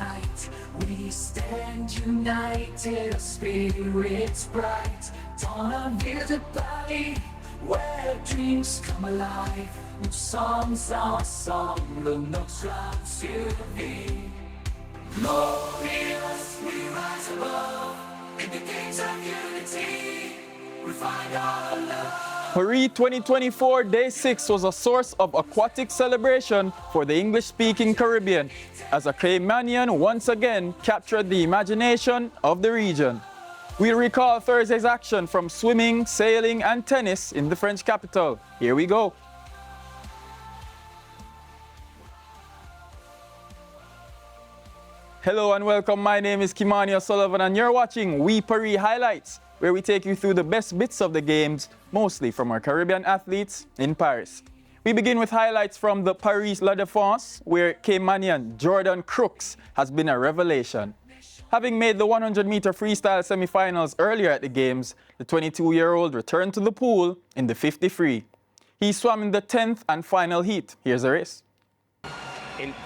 night. We stand united, our spirits bright. Dans la ville de Paris, where dreams come alive. Nous sommes ensemble, notre âme survit. Glorious, we rise above. In the gates of unity, we find our love. Paris 2024 Day 6 was a source of aquatic celebration for the English-speaking Caribbean, as a Caymanian once again captured the imagination of the region. We recall Thursday's action from swimming, sailing, and tennis in the French capital. Here we go. Hello and welcome. My name is Kimani O'Sullivan and you're watching We Paris Highlights, where we take you through the best bits of the games, mostly from our Caribbean athletes in Paris. We begin with highlights from the Paris La Défense, where Caymanian Jordan Crooks has been a revelation. Having made the 100-meter freestyle semifinals earlier at the games, the 22-year-old returned to the pool in the 50 free. He swam in the 10th and final heat. Here's the race.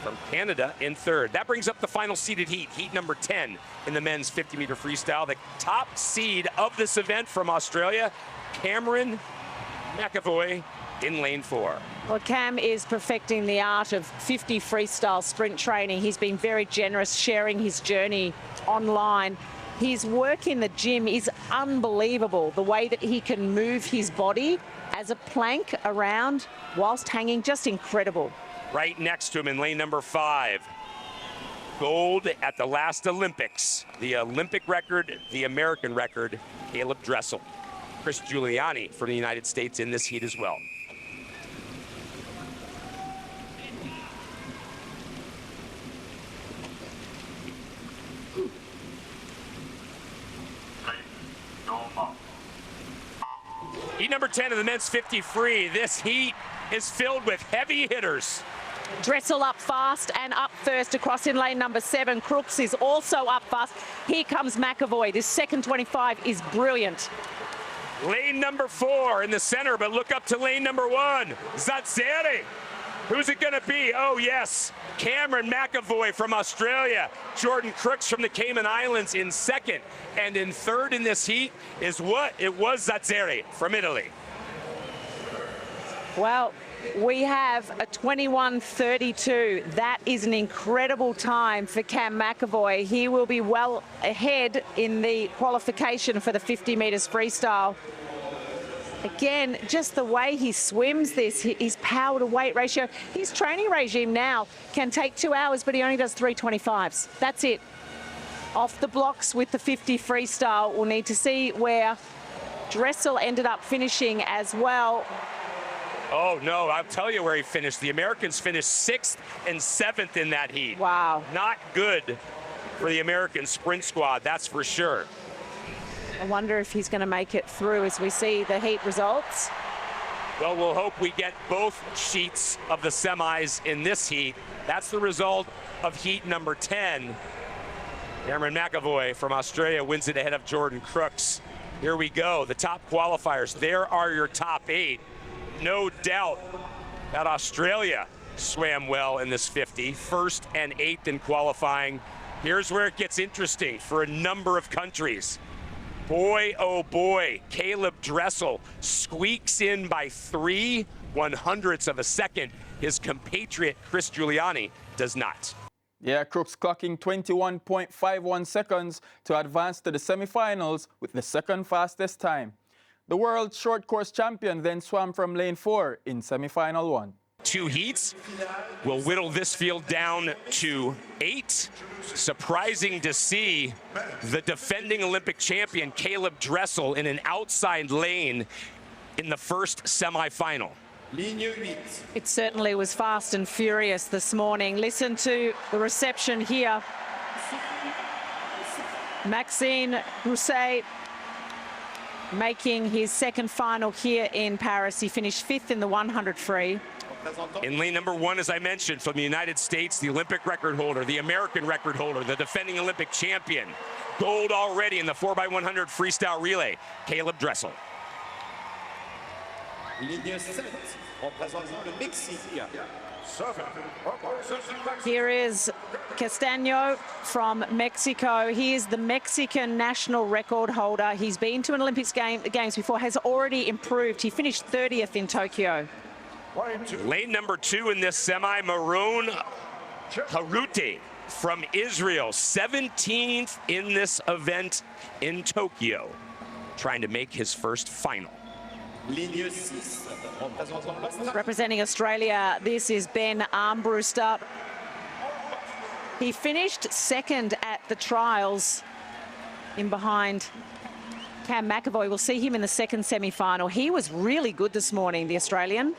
From Canada in third. That brings up the final seeded heat, heat number 10 in the men's 50-meter freestyle. The top seed of this event from Australia, Cameron McAvoy in lane 4. Well, Cam is perfecting the art of 50 freestyle sprint training. He's been very generous, sharing his journey online. His work in the gym is unbelievable. The way that he can move his body as a plank around whilst hanging, just incredible. Right next to him in lane number 5. Gold at the last Olympics. The Olympic record, the American record, Caleb Dressel. Chris Giuliani from the United States in this heat as well. Heat number 10 of the men's 50 free. This heat is filled with heavy hitters. Dressel up fast and up first across in lane number 7. Crooks is also up fast. Here comes McAvoy. This second 25 is brilliant. Lane number 4 in the center, but look up to lane number 1. Zatzeri. Who's it gonna be? Oh yes, Cameron McAvoy from Australia. Jordan Crooks from the Cayman Islands in second. And in third in this heat is what? It was Zatzeri from Italy. Well, we have a 21:32. That is an incredible time for Cam McAvoy. He will be well ahead in the qualification for the 50 meters freestyle. Again, just the way he swims this, his power to weight ratio. His training regime now can take 2 hours, but he only does 3:25s. That's it. Off the blocks with the 50 freestyle. We'll need to see where Dressel ended up finishing as well. Oh no, I'll tell you where he finished. The Americans finished 6th and 7th in that heat. Wow. Not good for the American sprint squad, that's for sure. I wonder if he's going to make it through as we see the heat results. Well, we'll hope we get both sheets of the semis in this heat. That's the result of heat number 10. Cameron McAvoy from Australia wins it ahead of Jordan Crooks. Here we go, the top qualifiers. There are your top 8. No doubt that Australia swam well in this 50, 1st and 8th in qualifying. Here's where it gets interesting for a number of countries. Boy, oh boy, Caleb Dressel squeaks in by 3/100ths of a second. His compatriot, Chris Giuliani, does not. Yeah, Crooks clocking 21.51 seconds to advance to the semifinals with the second fastest time. The world short course champion then swam from lane 4 in semifinal 1. 2 heats will whittle this field down to 8. Surprising to see the defending Olympic champion Caleb Dressel in an outside lane in the first semifinal. It certainly was fast and furious this morning. Listen to the reception here. Maxime Rousset making his second final here in Paris. He finished 5th in the 100 free. In lane number 1, as I mentioned, from the United States, the Olympic record holder, the American record holder, the defending Olympic champion. Gold already in the 4x100 freestyle relay, Caleb Dressel. Ligne 7, représentant le Mexique. Here is Castaño from Mexico. He is the Mexican national record holder. He's been to an Olympics games before, has already improved. He finished 30th in Tokyo. Lane number 2 in this semi, Maroon Harute from Israel, 17th in this event in Tokyo, trying to make his first final. Representing Australia, this is Ben Armbruster. He finished second at the trials in behind Cam McAvoy. We'll see him in the second semi-final. He was really good this morning, the Australian.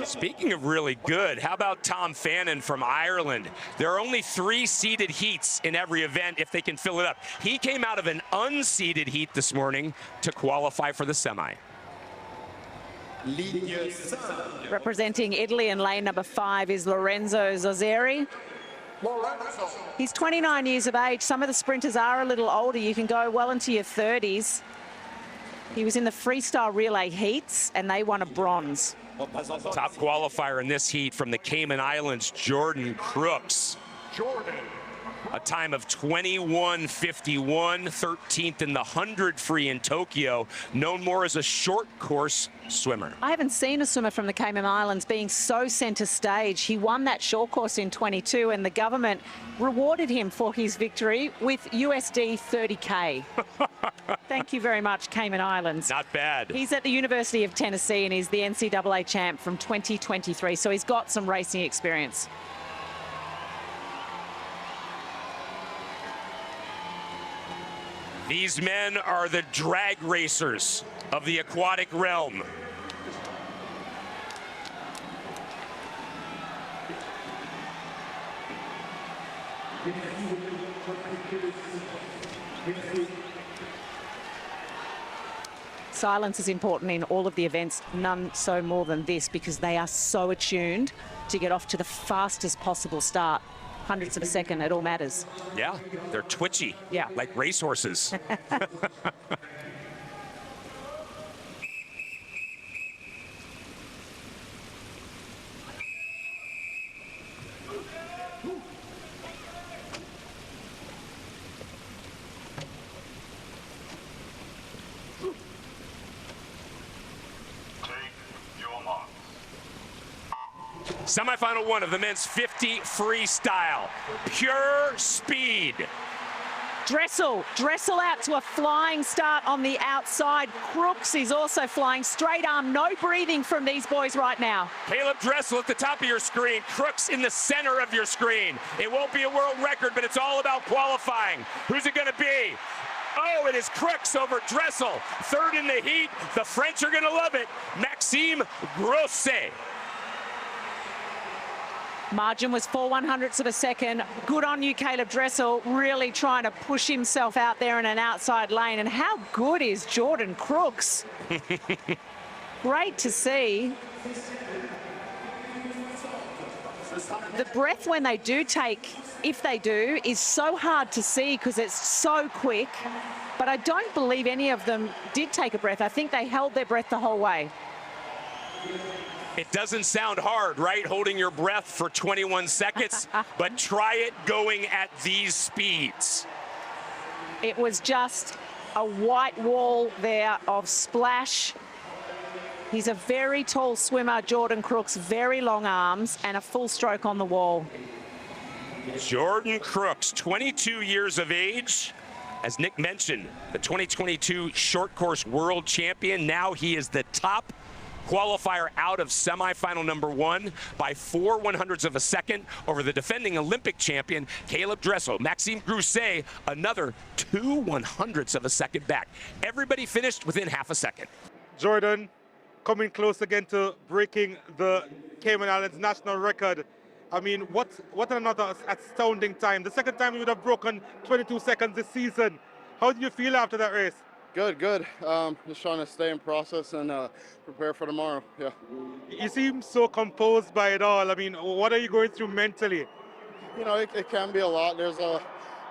Speaking of really good, how about Tom Fannin from Ireland? There are only 3 seeded heats in every event if they can fill it up. He came out of an unseeded heat this morning to qualify for the semi. Representing Italy in lane number 5 is Lorenzo Zozzeri. He's 29 years of age. Some of the sprinters are a little older. You can go well into your 30s. He was in the freestyle relay heats and they won a bronze. Top qualifier in this heat from the Cayman Islands, Jordan Crooks. A time of 21:51, 13th in the 100 free in Tokyo, known more as a short course swimmer. I haven't seen a swimmer from the Cayman Islands being so centre stage. He won that short course in 22 and the government rewarded him for his victory with USD 30K. Thank you very much, Cayman Islands. Not bad. He's at the University of Tennessee and he's the NCAA champ from 2023, so he's got some racing experience. These men are the drag racers of the aquatic realm. Silence is important in all of the events, none so more than this, because they are so attuned to get off to the fastest possible start. Hundredths of a second, it all matters. Yeah, they're twitchy, yeah, like racehorses. Semifinal 1 of the men's 50 freestyle. Pure speed. Dressel out to a flying start on the outside. Crooks is also flying. Straight arm, no breathing from these boys right now. Caleb Dressel at the top of your screen. Crooks in the center of your screen. It won't be a world record, but it's all about qualifying. Who's it going to be? Oh, it is Crooks over Dressel. Third in the heat. The French are going to love it. Maxime Grosset. Margin was 4/100ths of a second. Good on you, Caleb Dressel, really trying to push himself out there in an outside lane. And how good is Jordan Crooks? Great to see. The breath when they do take, if they do, is so hard to see because it's so quick. But I don't believe any of them did take a breath. I think they held their breath the whole way. It doesn't sound hard, right? Holding your breath for 21 seconds, but try it going at these speeds. It was just a white wall there of splash. He's a very tall swimmer, Jordan Crooks, very long arms and a full stroke on the wall. Jordan Crooks, 22 years of age. As Nick mentioned, the 2022 short course world champion. Now he is the top qualifier out of semifinal number 1 by 4/100ths of a second over the defending Olympic champion, Caleb Dressel. Maxime Grosset, another 2/100ths of a second back. Everybody finished within half a second. Jordan coming close again to breaking the Cayman Islands national record. I mean, what another astounding time. The second time you would have broken 22 seconds this season. How did you feel after that race? Good. Just trying to stay in process and prepare for tomorrow. Yeah. You seem so composed by it all. I mean, what are you going through mentally? You know, it can be a lot. There's a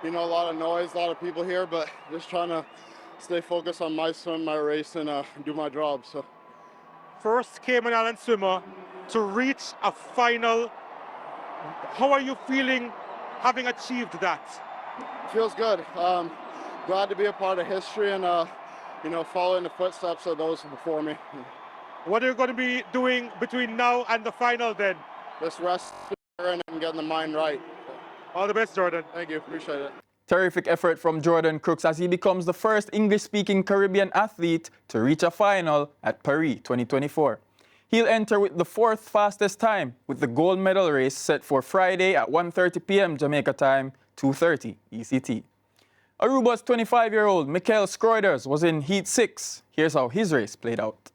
lot of noise, a lot of people here, but just trying to stay focused on my swim, my race, and do my job. So. First Cayman Island swimmer to reach a final How are you feeling having achieved that? Feels good. Glad to be a part of history and you know, follow in the footsteps of those before me. What are you going to be doing between now and the final then? Just rest and getting the mind right. All the best, Jordan. Thank you. Appreciate it. Terrific effort from Jordan Crooks as he becomes the first English-speaking Caribbean athlete to reach a final at Paris 2024. He'll enter with the fourth fastest time, with the gold medal race set for Friday at 1:30 p.m. Jamaica time, 2:30 ECT. Aruba's 25-year-old Mikael Schroeders was in Heat 6. Here's how his race played out.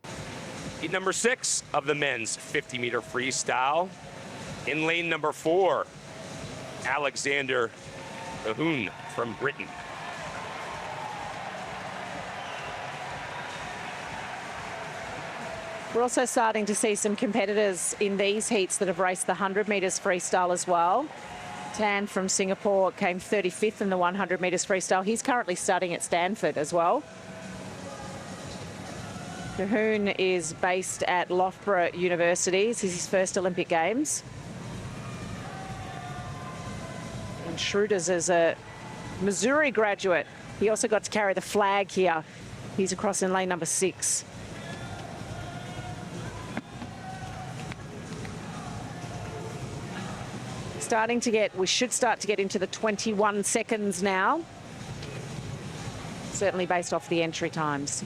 Heat number 6 of the men's 50-meter freestyle. In lane number 4, Alexander Cahoon from Britain. We're also starting to see some competitors in these heats that have raced the 100 metres freestyle as well. Tan from Singapore came 35th in the 100 metres freestyle. He's currently studying at Stanford as well. Cahoon is based at Loughborough University. This is his first Olympic Games. And Schroeders is a Missouri graduate. He also got to carry the flag here. He's across in lane number 6. We should start to get into the 21 seconds now. Certainly based off the entry times.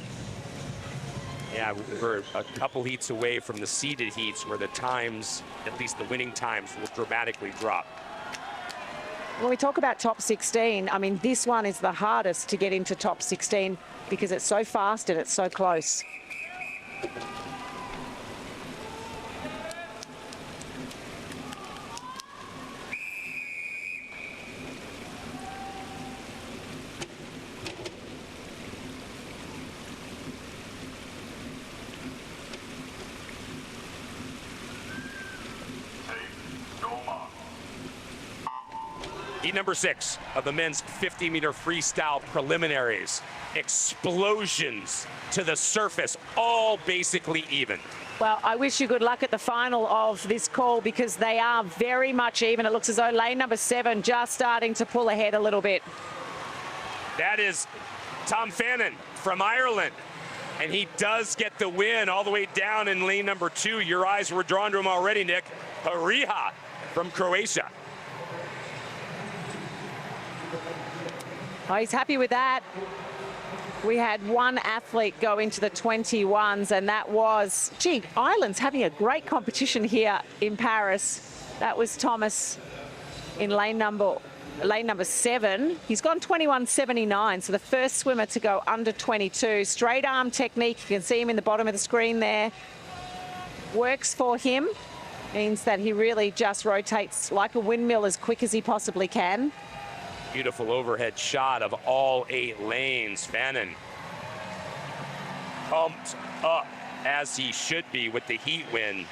Yeah, we're a couple heats away from the seeded heats where the times, at least the winning times, will dramatically drop. When we talk about top 16, I mean, this one is the hardest to get into top 16 because it's so fast and it's so close. Heat number 6 of the men's 50-meter freestyle preliminaries. Explosions to the surface, all basically even. Well, I wish you good luck at the final of this call because they are very much even. It looks as though lane number 7 just starting to pull ahead a little bit. That is Tom Fannin from Ireland. And he does get the win all the way down in lane number 2. Your eyes were drawn to him already, Nick. Hariha from Croatia. Oh, he's happy with that. We had one athlete go into the 21s, and that was, gee, Ireland's having a great competition here in Paris. That was Thomas in lane number 7. He's gone 21.79, so the first swimmer to go under 22. Straight arm technique, you can see him in the bottom of the screen there. Works for him, means that he really just rotates like a windmill as quick as he possibly can. Beautiful overhead shot of all 8 lanes. Fannin pumped up as he should be with the heat win.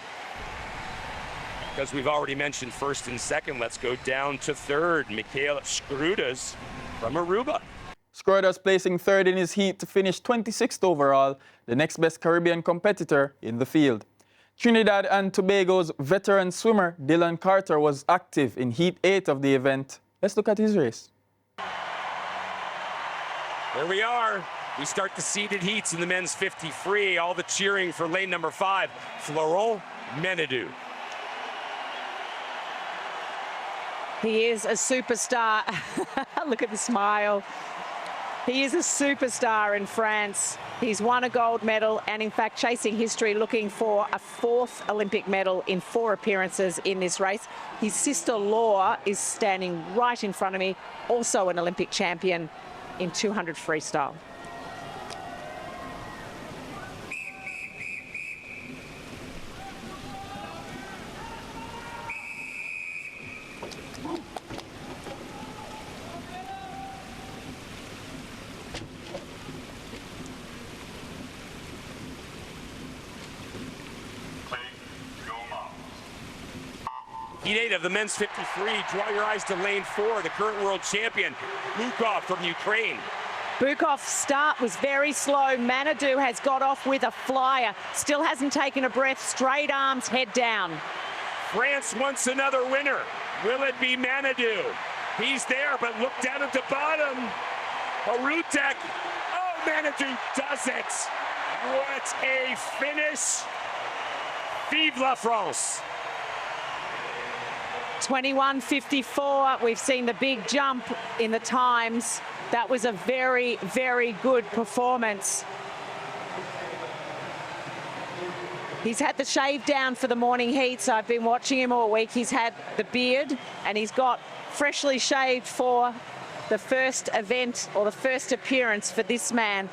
Because we've already mentioned first and second, let's go down to third. Mikael Schroeders from Aruba. Schroeders placing third in his heat to finish 26th overall, the next best Caribbean competitor in the field. Trinidad and Tobago's veteran swimmer Dylan Carter was active in Heat 8 of the event. Let's look at his race. There we are. We start the seeded heats in the men's 50 free. All the cheering for lane number 5, Florent Menadou. He is a superstar. Look at the smile. He is a superstar in France. He's won a gold medal and, in fact, chasing history, looking for a 4th Olympic medal in 4 appearances in this race. His sister Laura is standing right in front of me, also an Olympic champion in 200 freestyle. Heat 8 of the men's 50 free. Draw your eyes to lane 4, the current world champion, Bukov from Ukraine. Bukov's start was very slow. Menadou has got off with a flyer. Still hasn't taken a breath. Straight arms, head down. France wants another winner. Will it be Manadou? He's there, but look down at the bottom. Harutek. Oh, Manadou does it. What a finish. Vive la France. 21:54. We've seen the big jump in the times. That was a very, very good performance. He's had the shave down for the morning heats. I've been watching him all week. He's had the beard and he's got freshly shaved for the first event or the first appearance for this man,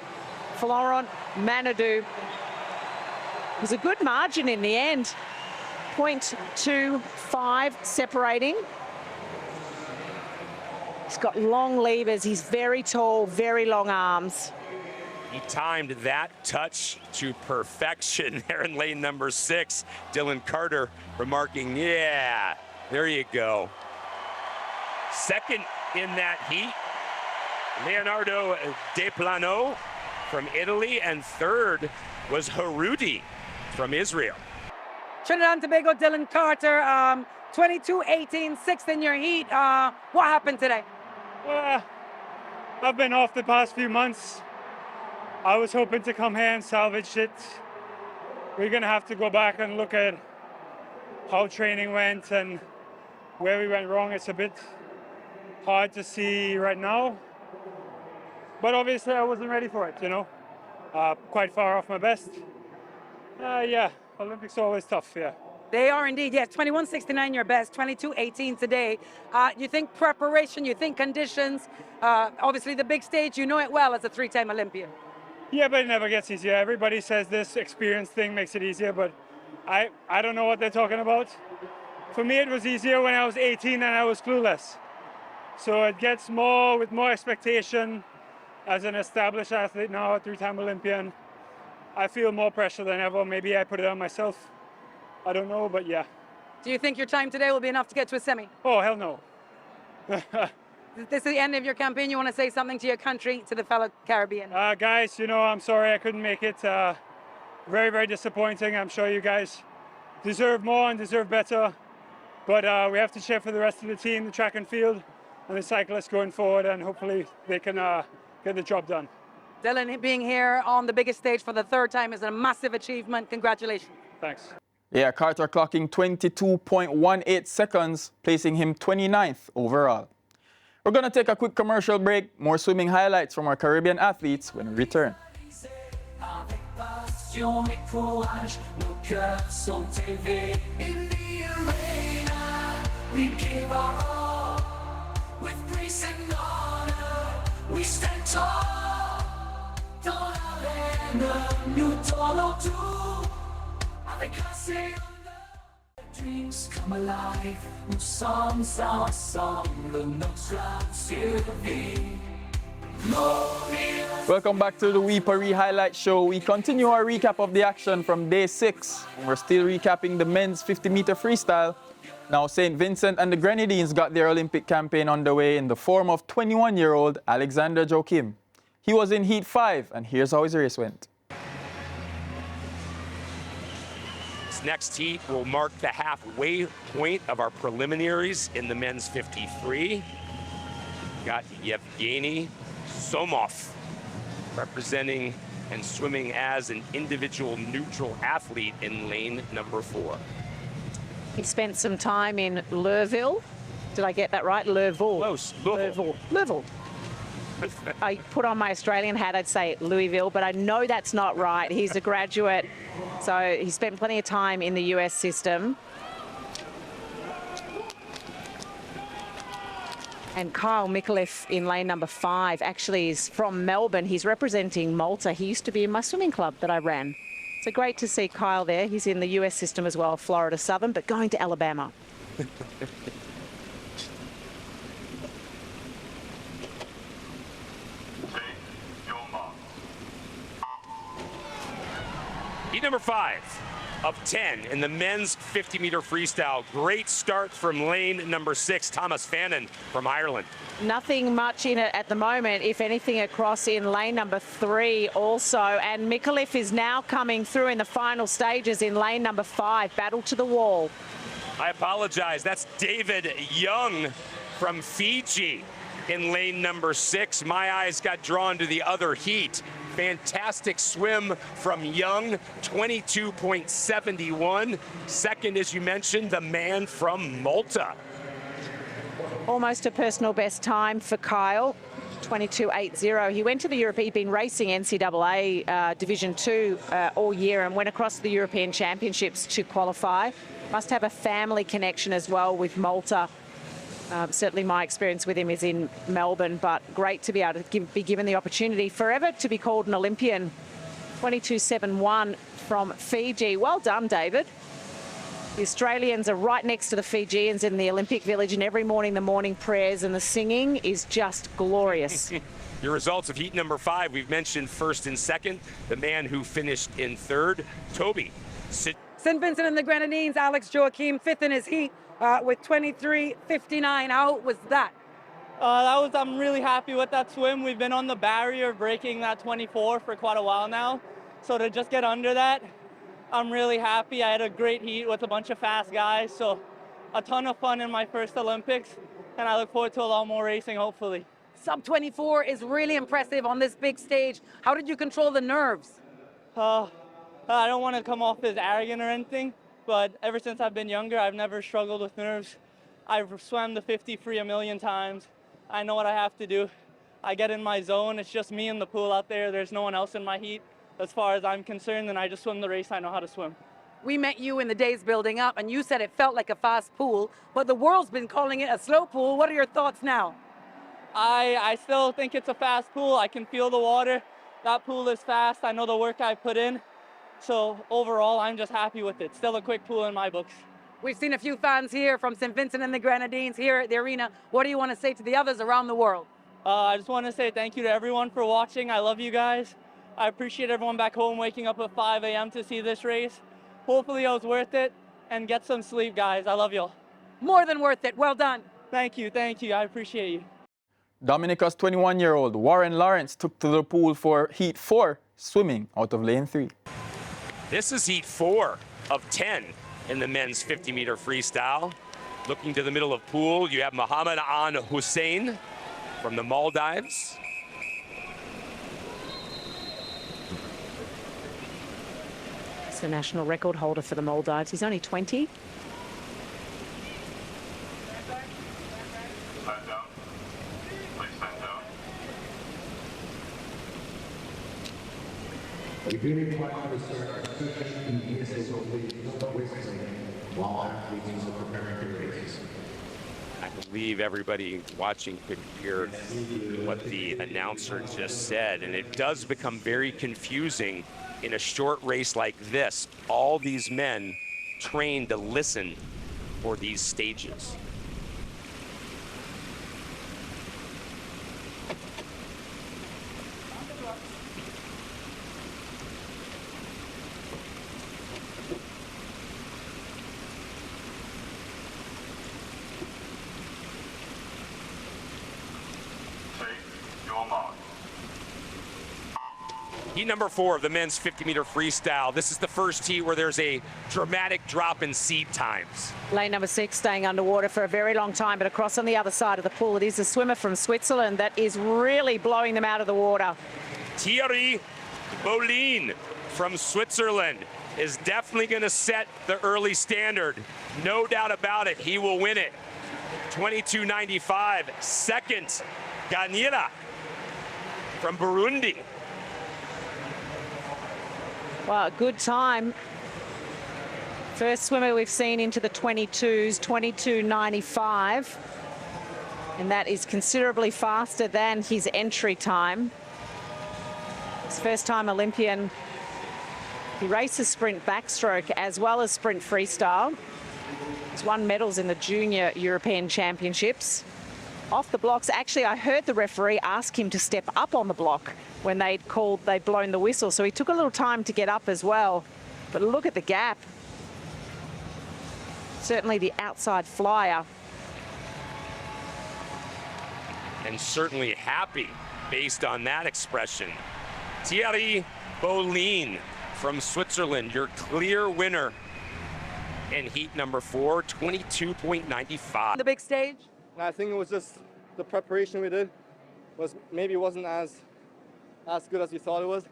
Florent Manadou. It was a good margin in the end. 0.25 separating. He's got long levers. He's very tall, very long arms. He timed that touch to perfection there in lane number 6. Dylan Carter remarking, yeah, there you go. Second in that heat, Leonardo Deplano from Italy, and third was Harudi from Israel. Trinidad and Tobago, Dylan Carter, 22-18, sixth in your heat. What happened today? Well, I've been off the past few months. I was hoping to come here and salvage it. We're gonna have to go back and look at how training went and where we went wrong. It's a bit hard to see right now, but obviously I wasn't ready for it, you know. Quite far off my best. Yeah, Olympics are always tough, yeah. They are indeed, yes, 21.69 your best, 22.18 today. You think preparation, you think conditions, obviously the big stage, you know it well as a three-time Olympian. Yeah, but it never gets easier. Everybody says this experience thing makes it easier, but I don't know what they're talking about. For me, it was easier when I was 18 and I was clueless. So it gets more with more expectation. As an established athlete now, a three-time Olympian, I feel more pressure than ever. Maybe I put it on myself. I don't know, but yeah. Do you think your time today will be enough to get to a semi? Oh, hell no. This is the end of your campaign. You want to say something to your country, to the fellow Caribbean? Guys, you know, I'm sorry I couldn't make it. Very, very disappointing. I'm sure you guys deserve more and deserve better. But we have to cheer for the rest of the team, the track and field, and the cyclists going forward, and hopefully they can get the job done. Dylan, being here on the biggest stage for the third time is a massive achievement. Congratulations. Thanks. Yeah, Carter clocking 22.18 seconds, placing him 29th overall. We're going to take a quick commercial break. More swimming highlights from our Caribbean athletes when we return. We give our all with grace and honor. We stand tall. Dans l'arène, nous donnons tout. Avec assez d'honneur, dreams come alive. Nous sommes ensemble, notre survie. Welcome back to the We Paris Highlight Show. We continue our recap of the action from day 6. We're still recapping the men's 50-meter freestyle. Now, St. Vincent and the Grenadines got their Olympic campaign underway in the form of 21-year-old Alexander Joachim. He was in Heat 5, and here's how his race went. This next heat will mark the halfway point of our preliminaries in the men's 53. Got Yevgeny Somov representing and swimming as an individual neutral athlete in lane number 4. He spent some time in Lerville. Did I get that right? Lerville. Close. Lerville. If I put on my Australian hat, I'd say Louisville, but I know that's not right. He's a graduate, so he spent plenty of time in the US system. And Kyle Mikulev in lane number 5 actually is from Melbourne. He's representing Malta. He used to be in my swimming club that I ran. So great to see Kyle there. He's in the US system as well, Florida Southern, but going to Alabama. Heat number 5 of 10 in the men's 50-meter freestyle. Great start from lane number 6, Thomas Fannin from Ireland. Nothing much in it at the moment, if anything across in lane number 3 also. And Mikulev is now coming through in the final stages in lane number 5, battle to the wall. I apologize. That's David Young from Fiji in lane number 6. My eyes got drawn to the other heat. Fantastic swim from Young, 22.71. Second, as you mentioned, the man from Malta. Almost a personal best time for Kyle, 22.80. He went to the Europe, he'd been racing NCAA Division 2 all year and went across to the European Championships to qualify. Must have a family connection as well with Malta. Certainly my experience with him is in Melbourne, but great to be able to be given the opportunity forever to be called an Olympian. 22.71 from Fiji. Well done, David. The Australians are right next to the Fijians in the Olympic Village, and every morning the morning prayers and the singing is just glorious. Your results of heat number 5, we've mentioned first and second. The man who finished in third, Toby. St. Vincent and the Grenadines, Alex Joachim, 5th in his heat with 23.59. How was that? I'm really happy with that swim. We've been on the barrier breaking that 24 for quite a while now. So to just get under that, I'm really happy. I had a great heat with a bunch of fast guys. So a ton of fun in my first Olympics. And I look forward to a lot more racing, hopefully. Sub 24 is really impressive on this big stage. How did you control the nerves? I don't want to come off as arrogant or anything, but ever since I've been younger, I've never struggled with nerves. I've swam the 50 free a million times. I know what I have to do. I get in my zone. It's just me in the pool out there. There's no one else in my heat as far as I'm concerned, and I just swim the race I know how to swim. We met you in the days building up, and you said it felt like a fast pool, but the world's been calling it a slow pool. What are your thoughts now? I still think it's a fast pool. I can feel the water. That pool is fast. I know the work I put in. So overall, I'm just happy with it. Still a quick pool in my books. We've seen a few fans here from St. Vincent and the Grenadines here at the arena. What do you want to say to the others around the world? I just want to say thank you to everyone for watching. I love you guys. I appreciate everyone back home waking up at 5 a.m. to see this race. Hopefully it was worth it, and get some sleep, guys. I love y'all. More than worth it. Well done. Thank you. I appreciate you. Dominica's 21-year-old Warren Lawrence took to the pool for Heat 4, swimming out of lane 3. This is heat 4 of 10 in the men's 50-meter freestyle. Looking to the middle of pool, you have Mohammed An Hussein from the Maldives. He's the national record holder for the Maldives. He's only 20. We do require to start our session in the ESA while athletes are preparing for races. I believe everybody watching could hear what the announcer just said, and it does become very confusing in a short race like this. All these men trained to listen for these stages. Heat number 4 of the men's 50-meter freestyle. This is the first heat where there's a dramatic drop in seed times. Lane number 6 staying underwater for a very long time, but across on the other side of the pool, it is a swimmer from Switzerland that is really blowing them out of the water. Thierry Bollin from Switzerland is definitely going to set the early standard. No doubt about it. He will win it. 22.95. Second, Ganira from Burundi. Well, a good time. First swimmer we've seen into the 22s, 22.95. And that is considerably faster than his entry time. His first-time Olympian. He races sprint backstroke as well as sprint freestyle. He's won medals in the Junior European Championships. Off the blocks, actually, I heard the referee ask him to step up on the block when they'd blown the whistle. So he took a little time to get up as well. But look at the gap. Certainly the outside flyer. And certainly happy based on that expression. Thierry Bollin from Switzerland, your clear winner in heat number 4, 22.95. The big stage? And I think it was just the preparation we did wasn't as good as we thought it was.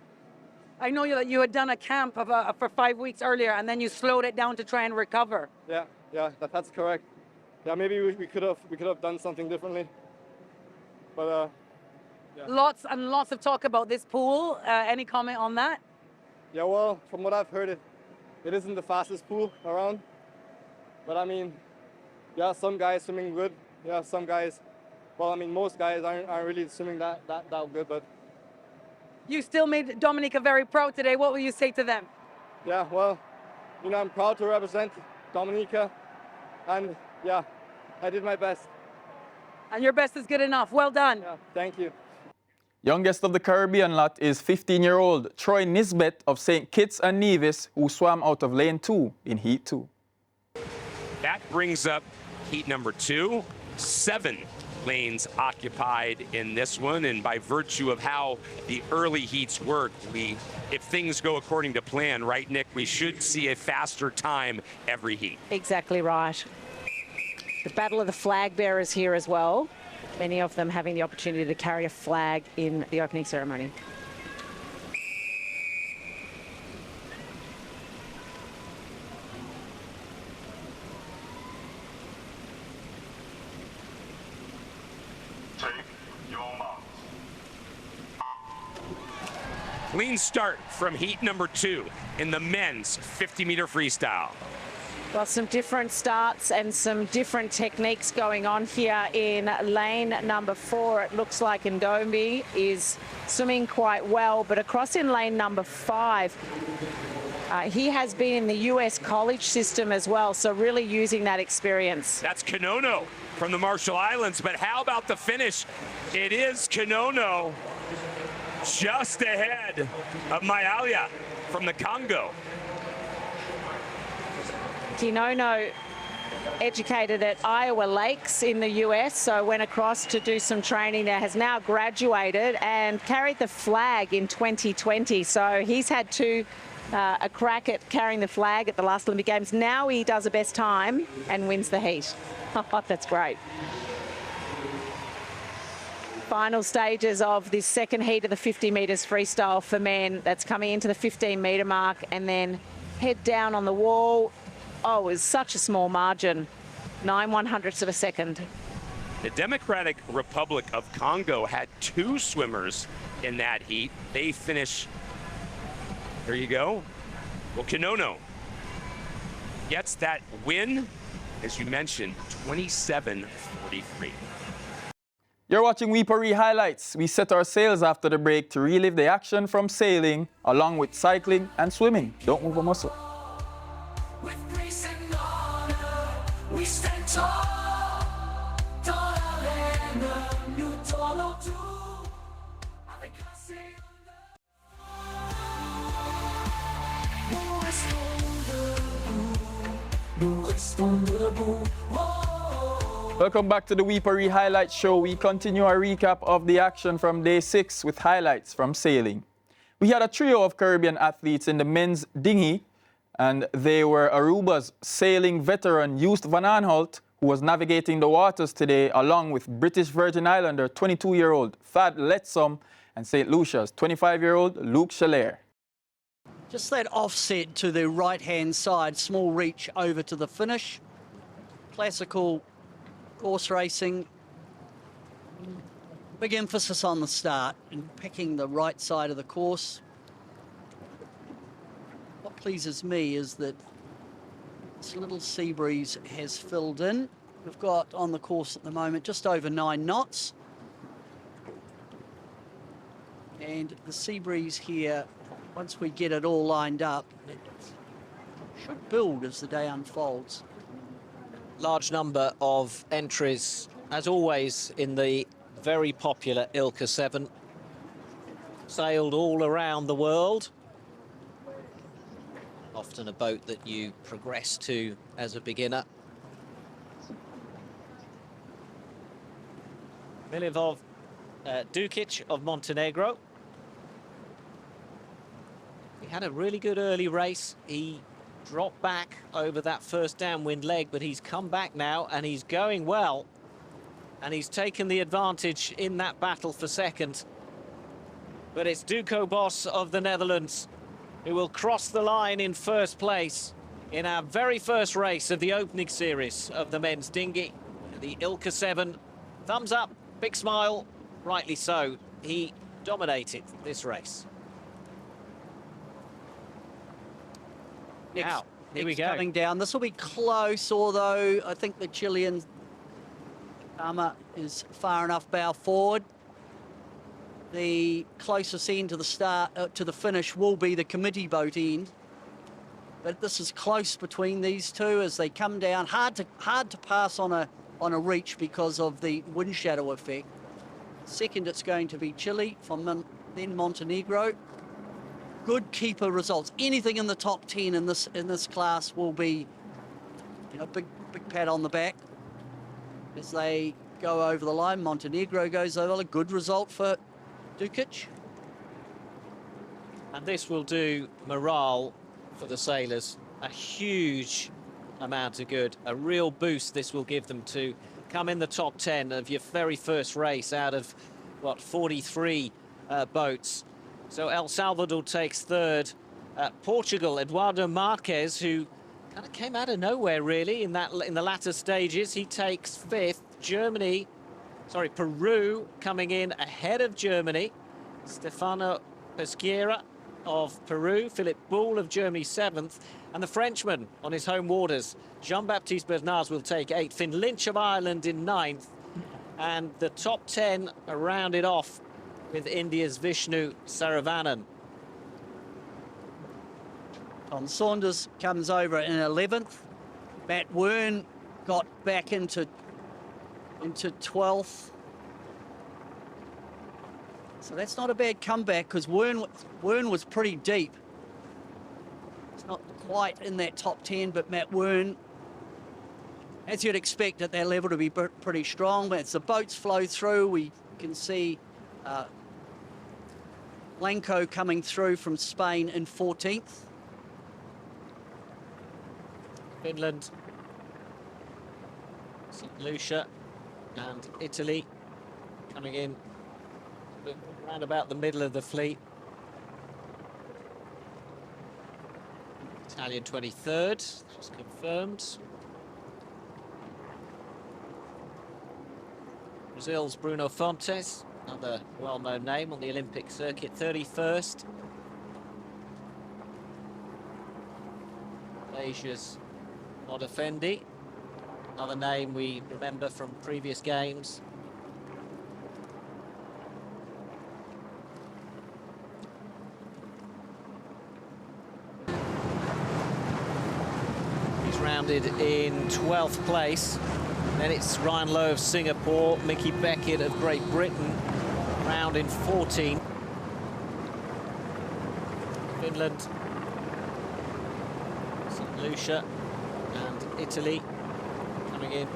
I know you had done a camp for 5 weeks earlier, and then you slowed it down to try and recover. Yeah, that's correct. Yeah, maybe we could have done something differently. But yeah. Lots and lots of talk about this pool. Any comment on that? Yeah, well, from what I've heard, it isn't the fastest pool around. But I mean, yeah, some guys swimming good. Yeah, some guys. Well, I mean, most guys aren't really swimming that good. But You still made Dominica very proud today. What will you say to them? yeah, well, you know, I'm proud to represent Dominica, and yeah, I did my best. And your best is good enough. Well done. Yeah, thank you. Youngest of the Caribbean lot is 15-year-old Troy Nisbet of St. Kitts and Nevis, who swam out of lane 2 in heat 2. That brings up heat number 2. 7 lanes occupied in this one, and by virtue of how the early heats work, if things go according to plan, right, Nick, we should see a faster time every heat. Exactly right. The Battle of the Flag Bearers here as well. Many of them having the opportunity to carry a flag in the opening ceremony. Take your marks. Clean start from heat number 2 in the men's 50-meter freestyle. Well, some different starts and some different techniques going on here in lane number 4. It looks like Ndombi is swimming quite well, but across in lane number 5, he has been in the US college system as well, so really using that experience. That's Kanono from the Marshall Islands, but how about the finish? It is Kanono just ahead of Mayalia from the Congo. Kinono educated at Iowa Lakes in the US, so went across to do some training there, has now graduated and carried the flag in 2020. So he's had a crack at carrying the flag at the last Olympic Games. Now he does a best time and wins the heat. That's great. Final stages of this second heat of the 50 metres freestyle for men. That's coming into the 15-metre mark and then head down on the wall. Oh, it was such a small margin, 9/100ths of a second. The Democratic Republic of Congo had 2 swimmers in that heat. They finish, there you go. Well, Kanono gets that win, as you mentioned, 27:43. You're watching We Paris Highlights. We set our sails after the break to relive the action from sailing, along with cycling and swimming. Don't move a muscle. With grace and honor, we stand tall. Toralena, New Tolo too. Avec assez Nous restons debout. Welcome back to the We Paris Highlights Show. We continue our recap of the action from day 6 with highlights from sailing. We had a trio of Caribbean athletes in the men's dinghy, and they were Aruba's sailing veteran Joost van Aanholt, who was navigating the waters today, along with British Virgin Islander 22-year-old Thad Letsom and St. Lucia's 25-year-old Luke Schiller. Just that offset to the right-hand side, small reach over to the finish. Classical course racing. Big emphasis on the start and picking the right side of the course. What pleases me is that this little sea breeze has filled in. We've got on the course at the moment just over 9 knots. And the sea breeze here, once we get it all lined up, it should build as the day unfolds. Large number of entries, as always, in the very popular Ilka 7. Sailed all around the world. Often a boat that you progress to as a beginner. Milivoj Dukic of Montenegro. He had a really good early race. He dropped back over that first downwind leg, but he's come back now and he's going well. And he's taken the advantage in that battle for second. But it's Duco Bos of the Netherlands who will cross the line in first place in our very first race of the opening series of the men's dinghy, the Ilka 7. Thumbs up, big smile, rightly so. He dominated this race. Now, here we go. Coming down. This will be close, although I think the Chilean armour is far enough bow forward. The closest end to the start to the finish will be the committee boat end, but this is close between these two as they come down. Hard to pass on a reach because of the wind shadow effect. Second, it's going to be Chile, then Montenegro. Good keeper results. Anything in the top 10 in this class will be, you know, big pat on the back as they go over the line. Montenegro goes over. A good result for Dukic. And this will do morale for the sailors a huge amount of good. A real boost this will give them to come in the top 10 of your very first race out of, what, 43 boats. So El Salvador takes third. Portugal, Eduardo Marques, who kind of came out of nowhere, really, in the latter stages. He takes fifth. Peru coming in ahead of Germany. Stefano Pesquera of Peru, Philip Bull of Germany 7th, and the Frenchman on his home waters, Jean-Baptiste Bernard, will take 8th. Finn Lynch of Ireland in 9th, and the top 10 are rounded off with India's Vishnu Saravanan. Tom Saunders comes over in 11th. Matt Wern got back into 12th. So that's not a bad comeback because Wern was pretty deep. It's not quite in that top 10, but Matt Wern, as you'd expect at that level, to be pretty strong. But as the boats flow through, we can see Blanco coming through from Spain in 14th. Finland, St. Lucia and Italy coming in around about the middle of the fleet. Italian 23rd, just confirmed. Brazil's Bruno Fontes, another well-known name on the Olympic circuit, 31st. Malaysia's Modafendi, another name we remember from previous games. He's rounded in 12th place. Then it's Ryan Lowe of Singapore, Mickey Beckett of Great Britain, round in 14th. Finland, St. Lucia and Italy coming in.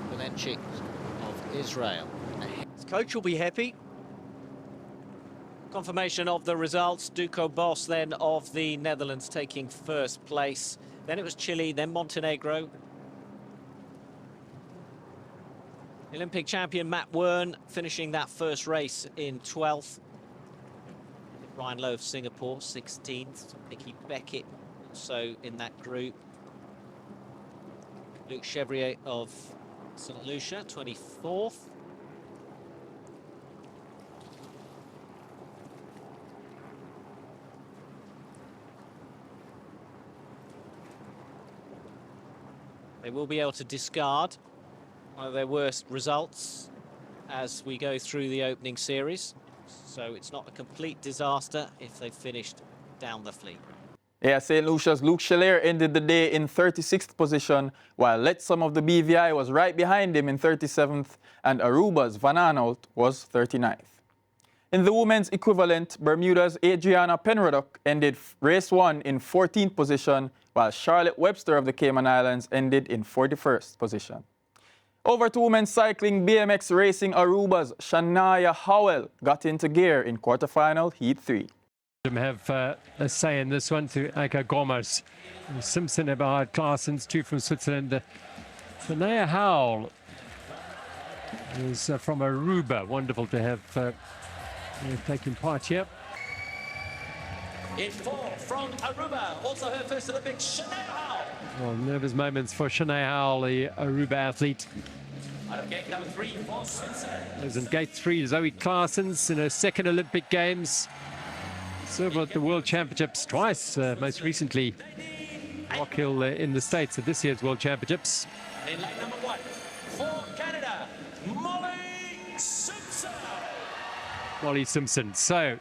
Valencic of Israel. His coach will be happy. Confirmation of the results. Duco Bos then of the Netherlands taking first place. Then it was Chile, then Montenegro. Olympic champion Matt Wern finishing that first race in 12th. Ryan Lowe of Singapore, 16th. Mickey Beckett also in that group. Luc Chevrier of St. Lucia, 24th. They will be able to discard one of their worst results as we go through the opening series. So it's not a complete disaster if they've finished down the fleet. Yeah, St. Lucia's Luc Chelaire ended the day in 36th position, while Letsom of the BVI was right behind him in 37th, and Aruba's Van Aanholt was 39th. In the women's equivalent, Bermuda's Adriana Penroddock ended race 1 in 14th position, while Charlotte Webster of the Cayman Islands ended in 41st position. Over to women's cycling, BMX racing Aruba's Shania Howell got into gear in quarterfinal Heat 3. have a say in this one to Aka Gomez. Simpson, Eberhard, Claessens, two from Switzerland. Shania Howell is from Aruba. Wonderful to have taken part here. In four from Aruba, also her first Olympics, Shania Howell. Well, nervous moments for Shania Howell, the Aruba athlete. Out of gate number 3 for Switzerland. There's in gate 3, Zoe Claessens in her second Olympic Games. Served at the World Championships twice, most recently Rock Hill in the States at this year's World Championships. In lane number 1 for Canada, Molly Simpson. Molly Simpson. So,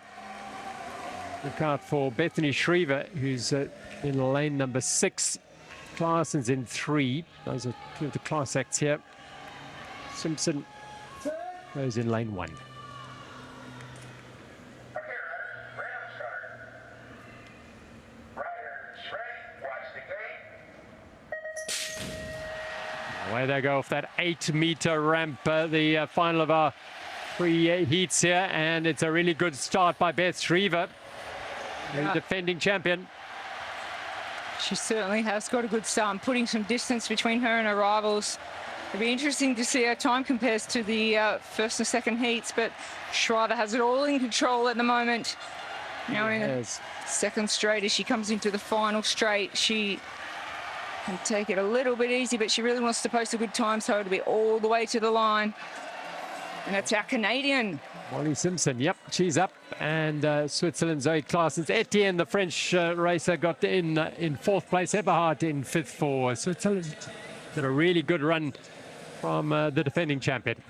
look out for Bethany Shriever, who's in lane number 6. Claessens in 3. Those are two of the class acts here. Simpson goes in lane 1. Away they go off that 8-meter ramp, the final of our 3 heats here, and it's a really good start by Beth Shriever, the defending champion. She certainly has got a good start and putting some distance between her and her rivals. It'll be interesting to see how time compares to the first and second heats, but Shriver has it all in control at the moment. Now in a second straight, as she comes into the final straight, she can take it a little bit easy, but she really wants to post a good time, so it'll be all the way to the line. And it's our Canadian. Molly Simpson, yep, she's up. And Switzerland, Zoe Claessens. Etienne, the French racer, got in fourth place. Eberhard in fifth for Switzerland. Did a really good run from the defending champion.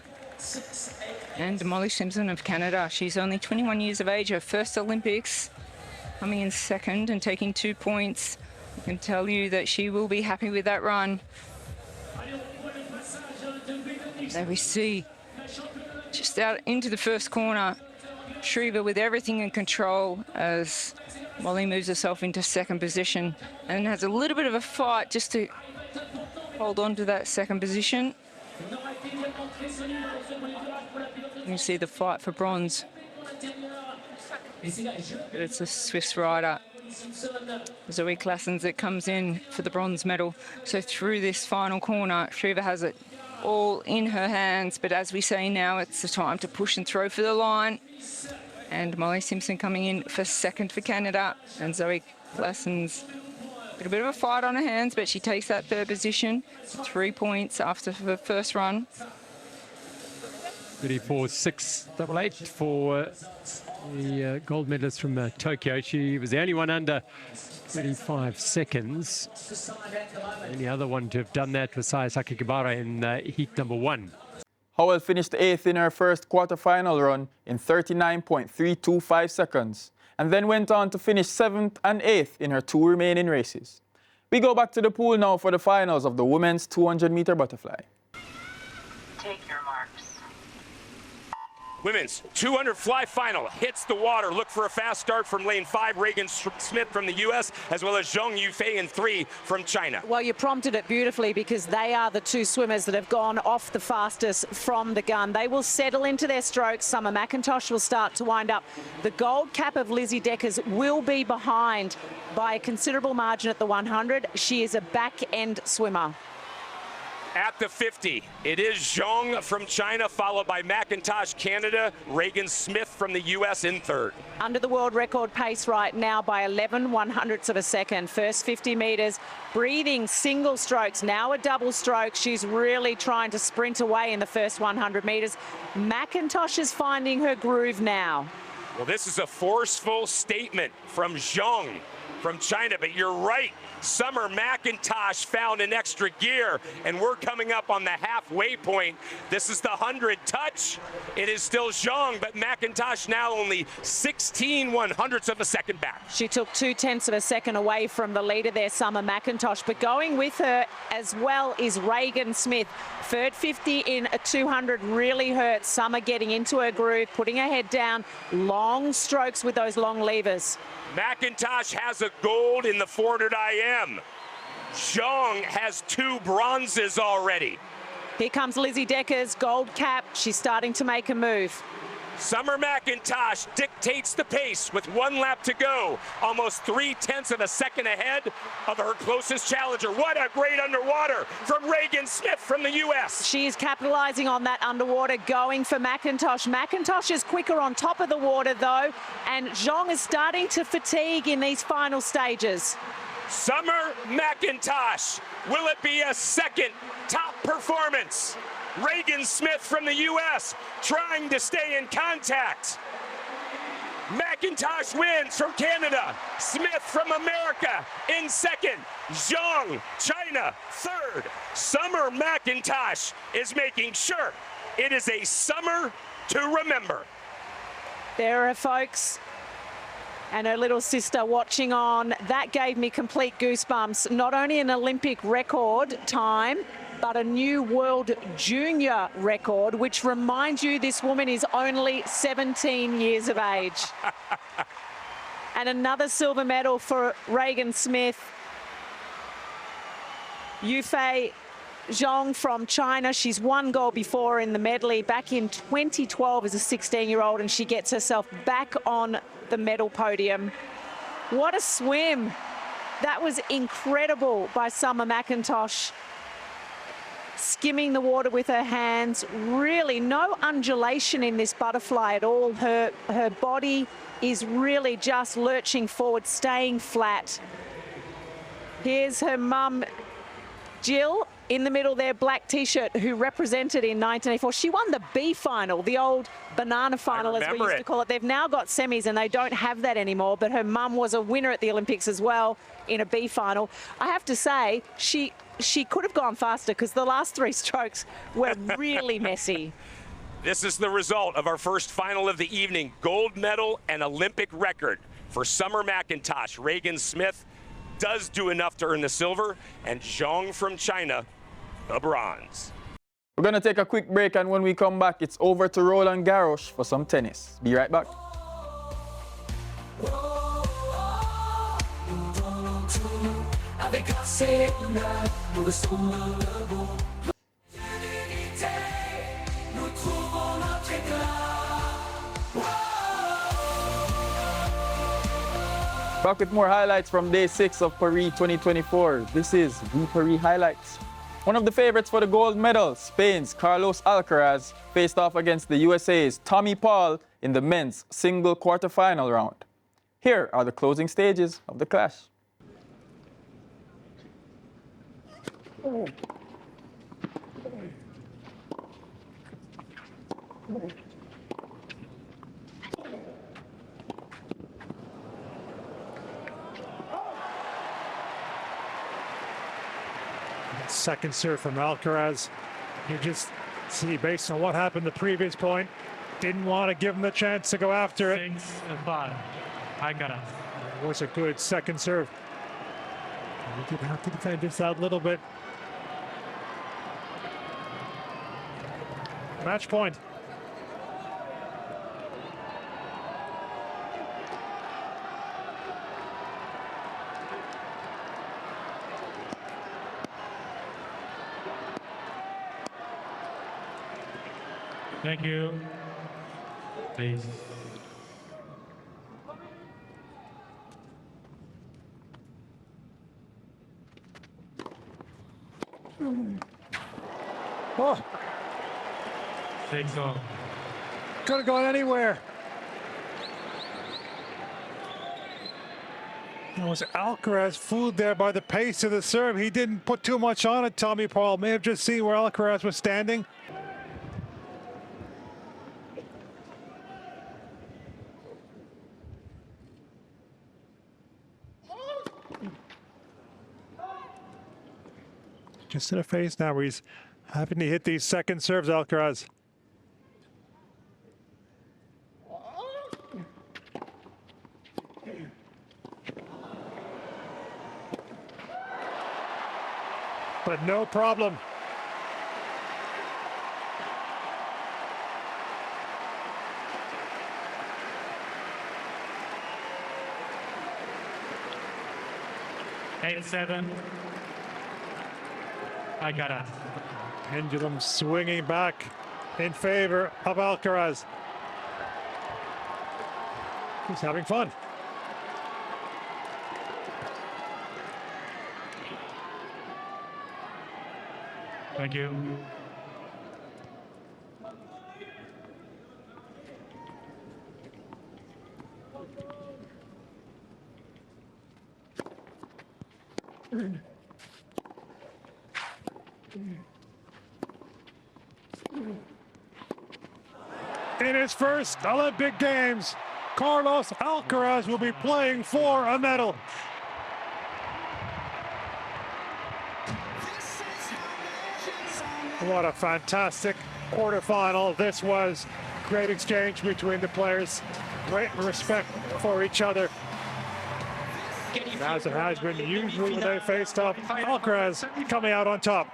And Molly Simpson of Canada. She's only 21 years of age, her first Olympics, coming in second and taking 2 points. I can tell you that she will be happy with that run. There we see, just out into the first corner, Shriever with everything in control as Molly moves herself into second position and has a little bit of a fight just to hold on to that second position. You see the fight for bronze. But it's a Swiss rider, Zoe Claessens, that comes in for the bronze medal. So through this final corner, Shriever has it all in her hands, but as we say now, it's the time to push and throw for the line. And Molly Simpson coming in for second for Canada, and Zoe Claessens got a bit of a fight on her hands, but she takes that third position, 3 points after her first run. 34.688 for the gold medalist from Tokyo. She was the only one under 35 seconds. The only other one to have done that was Sayasaki Kibara in heat number 1. Howell finished 8th in her first quarter-final run in 39.325 seconds, and then went on to finish 7th and 8th in her 2 remaining races. We go back to the pool now for the finals of the women's 200-meter butterfly. Take your marks. Women's 200 fly final hits the water. Look for a fast start from lane 5, Reagan Smith from the U.S., as well as Zhong Yufei in 3 from China. Well, you prompted it beautifully because they are the 2 swimmers that have gone off the fastest from the gun. They will settle into their strokes. Summer McIntosh will start to wind up. The gold cap of Lizzie Deckers will be behind by a considerable margin at the 100. She is a back-end swimmer. At the 50, it is Zhong from China, followed by McIntosh, Canada, Reagan Smith from the U.S. in 3rd. Under the world record pace right now by 11/100ths of a second. First 50 metres, breathing single strokes, now a double stroke. She's really trying to sprint away in the first 100 metres. McIntosh is finding her groove now. Well, this is a forceful statement from Zhong from China, but you're right. Summer McIntosh found an extra gear, and we're coming up on the halfway point. This is the 100 touch. It is still Zhong, but McIntosh now only 16/100ths of a second back. She took 0.2 of a second away from the leader there, Summer McIntosh, but going with her as well is Reagan Smith. Third 50 in a 200 really hurt. Summer getting into her groove, putting her head down, long strokes with those long levers. McIntosh has a gold in the 400 IM. Zhong has 2 bronzes already. Here comes Lizzie Deckers, gold cap. She's starting to make a move. Summer McIntosh dictates the pace with 1 lap to go, almost 0.3 of a second ahead of her closest challenger. What a great underwater from Regan Smith from the U.S. She is capitalizing on that underwater, going for McIntosh. McIntosh is quicker on top of the water, though, and Zhang is starting to fatigue in these final stages. Summer McIntosh, will it be a second top performance? Regan Smith from the U.S. trying to stay in contact. McIntosh wins from Canada. Smith from America in second. Zhang, China, third. Summer McIntosh is making sure it is a summer to remember. There are folks and her little sister watching on. That gave me complete goosebumps. Not only an Olympic record time, but a new world junior record, which reminds you this woman is only 17 years of age. And another silver medal for Regan Smith. Yufei Zhang from China. She's won gold before in the medley back in 2012 as a 16-year-old, and she gets herself back on the medal podium. What a swim. That was incredible by Summer McIntosh. Skimming the water with her hands, really no undulation in this butterfly at all. Her body is really just lurching forward, staying flat. Here's her mum, Jill, in the middle there, black t-shirt, who represented in 1984. She won the B final, the old banana final, as we used to call it. They've now got semis and they don't have that anymore, but her mum was a winner at the Olympics as well in a B final. I have to say, she could have gone faster because the last 3 strokes were really messy. This is the result of our first final of the evening. Gold medal and Olympic record for Summer McIntosh. Regan Smith does do enough to earn the silver, and Zhang from China, the bronze. We're going to take a quick break, and when we come back, it's over to Roland Garros for some tennis. Be right back. Avec assez d'honneur, nous restons le beau. L'unité, nous trouvons notre éclat. Back with more highlights from day 6 of Paris 2024. This is the Paris Highlights. One of the favorites for the gold medal, Spain's Carlos Alcaraz, faced off against the USA's Tommy Paul in the men's single quarterfinal round. Here are the closing stages of the clash. Second serve from Alcaraz. You just see, based on what happened the previous point, didn't want to give him the chance to go after it. 6-5. I got it. It was a good second serve. You did have to defend this out a little bit. Match point. Thank you. Please. Oh. 6-0. Could have gone anywhere. It was Alcaraz fooled there by the pace of the serve. He didn't put too much on it. Tommy Paul may have just seen where Alcaraz was standing. Just in a phase now where he's having to hit these second serves, Alcaraz. But no problem. Eight, 7. I got it. Pendulum swinging back in favor of Alcaraz. He's having fun. Thank you. In his first Olympic Games, Carlos Alcaraz will be playing for a medal. What a fantastic quarterfinal this was. Great exchange between the players, great respect for each other. As it has been usually when they faced up, Alcaraz coming out on top.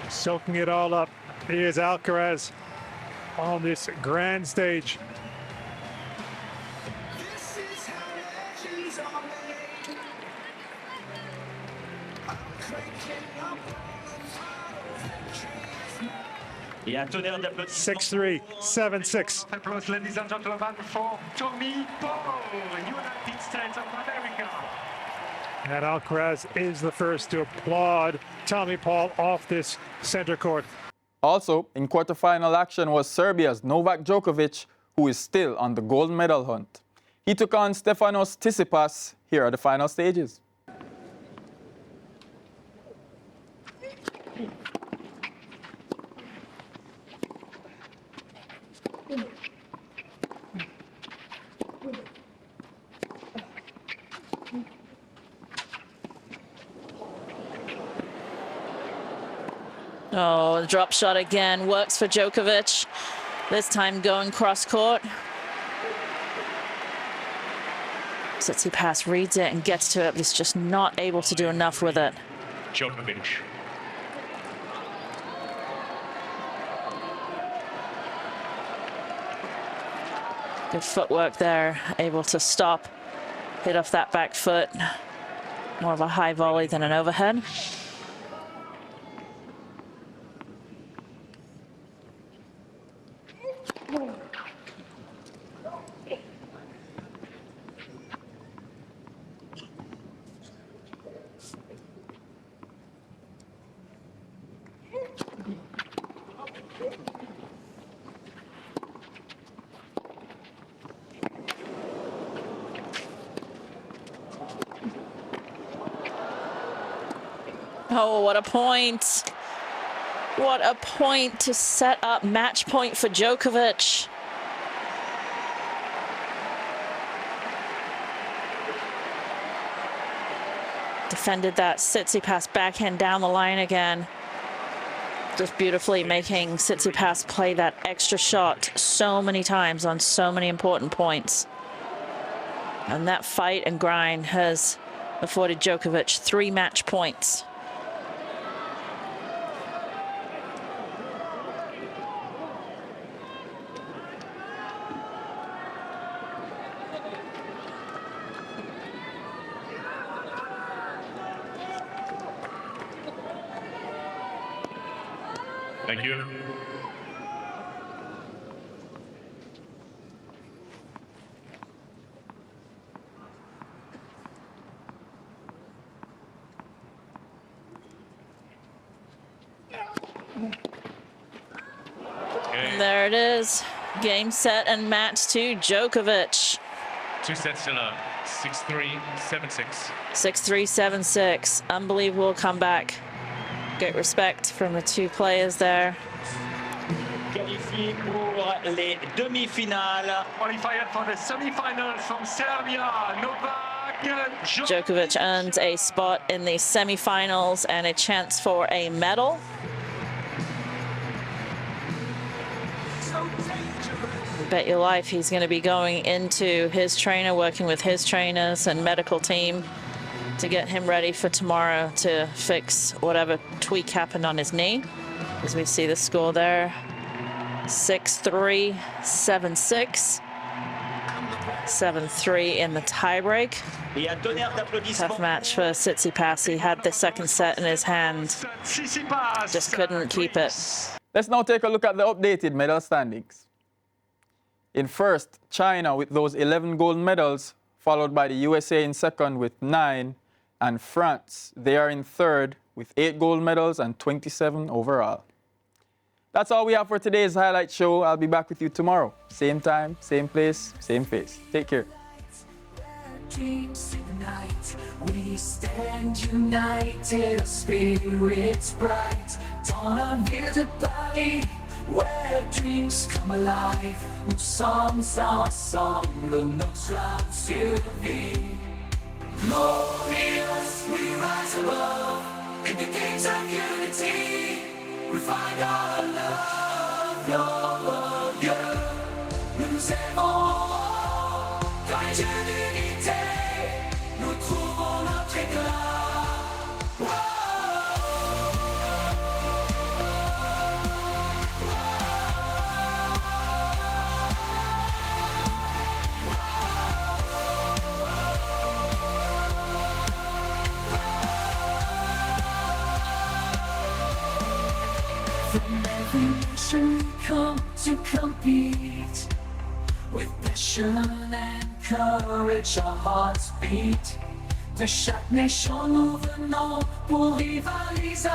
Soaking it all up. Here's Alcaraz on this grand stage. Et un tonnerre d'applaudissements. 6-3, 7-6. Applause, ladies and gentlemen, for Tommy Paul, United States of America. And Alcaraz is the first to applaud Tommy Paul off this center court. Also, in quarterfinal action was Serbia's Novak Djokovic, who is still on the gold medal hunt. He took on Stefanos Tsitsipas. Here are the final stages. Oh, the drop shot again works for Djokovic. This time going cross court. Tsitsipas reads it and gets to it, but he's just not able to do enough with it. Djokovic. Good footwork there, able to stop, hit off that back foot. More of a high volley than an overhead. Oh, what a point. What a point to set up match point for Djokovic. Defended that Tsitsipas backhand down the line again. Just beautifully making Tsitsipas play that extra shot so many times on so many important points. And that fight and grind has afforded Djokovic 3 match points. Thank you. And there it is. Game, set, and match to Djokovic. 2 sets in a 6-3, 7-6. 6-3, 7-6. Unbelievable comeback. Great respect from the two players there. Qualifié pour les demi-finales. Qualified for the semi-final from Serbia, Novak Djokovic earns a spot in the semi-finals and a chance for a medal. Bet your life he's going to be going into his trainer, working with his trainers and medical team to get him ready for tomorrow to fix whatever tweak happened on his knee. As we see the score there, 6-3, 7-6, 7-3 in the tiebreak. Tough match for Tsitsipas. He had the second set in his hand, just couldn't keep it. Let's now take a look at the updated medal standings. In first, China with those 11 gold medals, followed by the USA in second with 9, and France, they are in third with 8 gold medals and 27 overall. That's all we have for today's highlight show. I'll be back with you tomorrow. Same time, same place, same face. Take care. Dreams ignite, we stand united, our spirits bright. Dans la ville de Paris, where dreams come alive. Nous sommes ensemble, notre âme survit. Glorious, we rise above, in the gates of unity. We find our love, glorieux. Nous nous aimons, dans les yeux d'unité. Nous trouvons notre éclat. From every nation we come to compete. With passion and courage our hearts beat. De chaque nation nous venons pour rivaliser.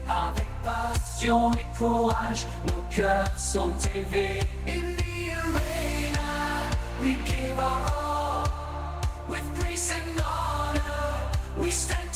Avec passion et courage, nos cœurs sont élevés. In the arena, we give our all. With grace and honor, we stand